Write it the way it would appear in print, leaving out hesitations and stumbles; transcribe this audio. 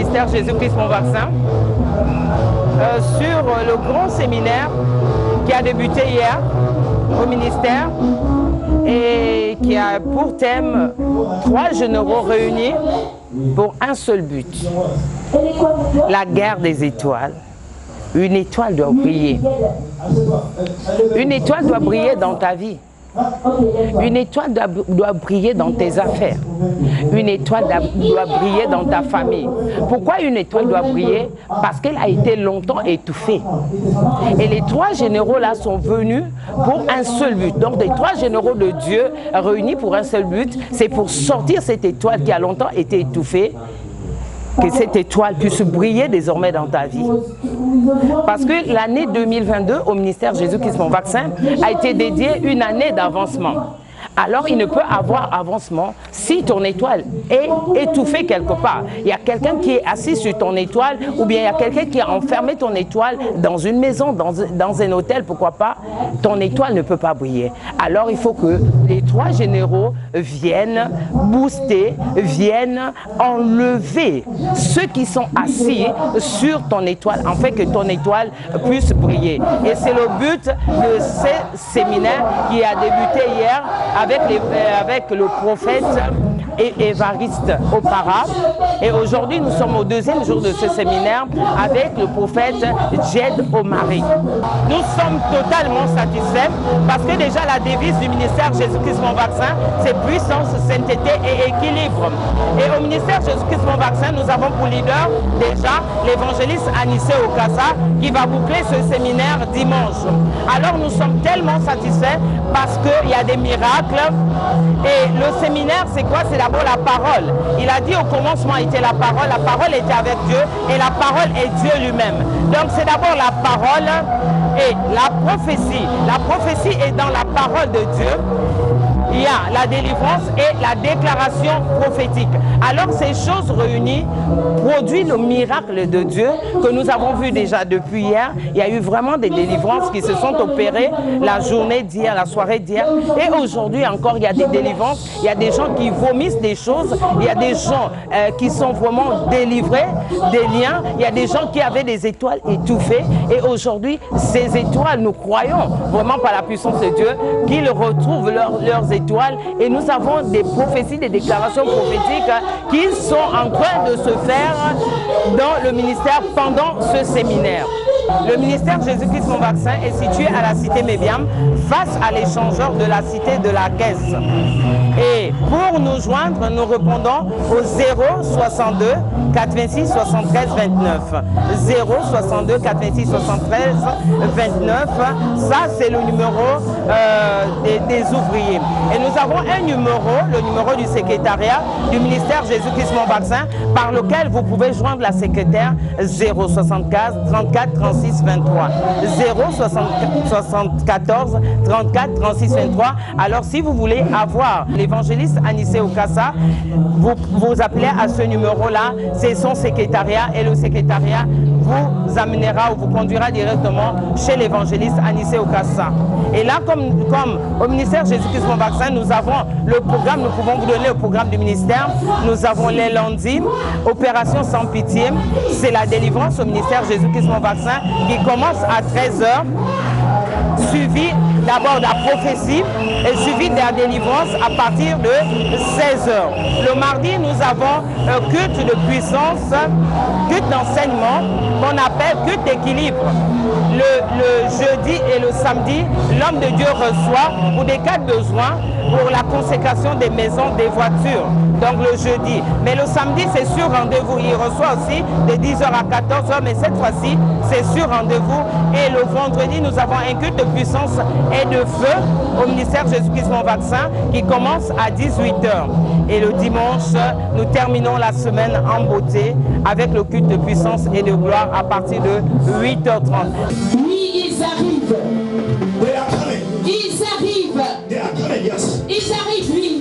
ministère Jésus-Christ Mon Vaccin sur le grand séminaire qui a débuté hier au ministère et qui a pour thème 3 généraux réunis pour un seul but, la guerre des étoiles. Une étoile doit briller. Une étoile doit briller dans ta vie. Une étoile doit briller dans tes affaires. Une étoile doit briller dans ta famille. Pourquoi une étoile doit briller? Parce qu'elle a été longtemps étouffée. Et les 3 généraux là sont venus pour un seul but. Donc les 3 généraux de Dieu réunis pour un seul but, c'est pour sortir cette étoile qui a longtemps été étouffée, que cette étoile puisse briller désormais dans ta vie. Parce que l'année 2022 au ministère Jésus-Christ Mon Vaccin a été dédiée une année d'avancement. Alors il ne peut avoir avancement si ton étoile est étouffée quelque part. Il y a quelqu'un qui est assis sur ton étoile ou bien il y a quelqu'un qui a enfermé ton étoile dans une maison, dans un hôtel, pourquoi pas. Ton étoile ne peut pas briller. Alors il faut que les 3 généraux viennent booster, viennent enlever ceux qui sont assis sur ton étoile, afin que ton étoile puisse briller. Et c'est le but de ce séminaire qui a débuté hier avec le prophète et Évariste Opara. Et aujourd'hui, nous sommes au 2e jour de ce séminaire avec le prophète Jed Omari. Nous sommes totalement satisfaits parce que déjà la devise du ministère Jésus-Christ Mon Vaccin, c'est puissance, sainteté et équilibre. Et au ministère Jésus-Christ Mon Vaccin, nous avons pour leader déjà l'évangéliste Anissé Okassa qui va boucler ce séminaire dimanche. Alors nous sommes tellement satisfaits parce qu'il y a des miracles. Et le séminaire, c'est quoi? C'est d'abord la parole. Il a dit au commencement était la parole était avec Dieu et la parole est Dieu lui-même. Donc c'est d'abord la parole et la prophétie. La prophétie est dans la parole de Dieu. Il y a la délivrance et la déclaration prophétique. Alors ces choses réunies produisent le miracle de Dieu que nous avons vu déjà depuis hier. Il y a eu vraiment des délivrances qui se sont opérées la journée d'hier, la soirée d'hier. Et aujourd'hui encore, il y a des délivrances. Il y a des gens qui vomissent des choses. Il y a des gens qui sont vraiment délivrés des liens. Il y a des gens qui avaient des étoiles étouffées. Et aujourd'hui, ces étoiles, nous croyons vraiment par la puissance de Dieu qu'ils retrouvent leurs étoiles. Et nous avons des prophéties, des déclarations prophétiques qui sont en train de se faire dans le ministère pendant ce séminaire. Le ministère Jésus-Christ Mon Vaccin est situé à la cité Mébiam, face à l'échangeur de la cité de la Caisse. Et pour nous joindre, nous répondons au 062 426 73 29. 062 426 73 29. Ça, c'est le numéro des ouvriers. Et nous avons un numéro, le numéro du secrétariat du ministère Jésus-Christ Mon Vaccin, par lequel vous pouvez joindre la secrétaire 074 34 36 23. 074 34 36 23. Alors si vous voulez avoir l'évangéliste Anissé Okassa, vous appelez à ce numéro-là, c'est son secrétariat et le secrétariat vous amènera ou vous conduira directement chez l'évangéliste Anissé Okassa. Et là, comme au ministère Jésus-Christ Mon Vaccin, nous avons le programme, nous pouvons vous donner le programme du ministère. Nous avons les lundis, Opération Sans Pitié, c'est la délivrance au ministère Jésus-Christ Mon Vaccin qui commence à 13 h, suivi d'abord de la prophétie et suivi de la délivrance à partir de 16 h. Le mardi, nous avons un culte de puissance, culte d'enseignement qu'on appelle culte d'équilibre. Le jeudi et le samedi, l'homme de Dieu reçoit pour des cas de besoin pour la consécration des maisons, des voitures. Donc le jeudi. Mais le samedi, c'est sur rendez-vous. Il reçoit aussi de 10 h à 14 h, mais cette fois-ci, c'est sur rendez-vous. Et le vendredi, nous avons un culte de puissance et de feu au ministère Jésus-Christ Mon Vaccin qui commence à 18 h. Et le dimanche, nous terminons la semaine en beauté avec le culte de puissance et de gloire à partir de 8 h 30. Oui, ils arrivent. Ils arrivent. Ils arrivent, oui.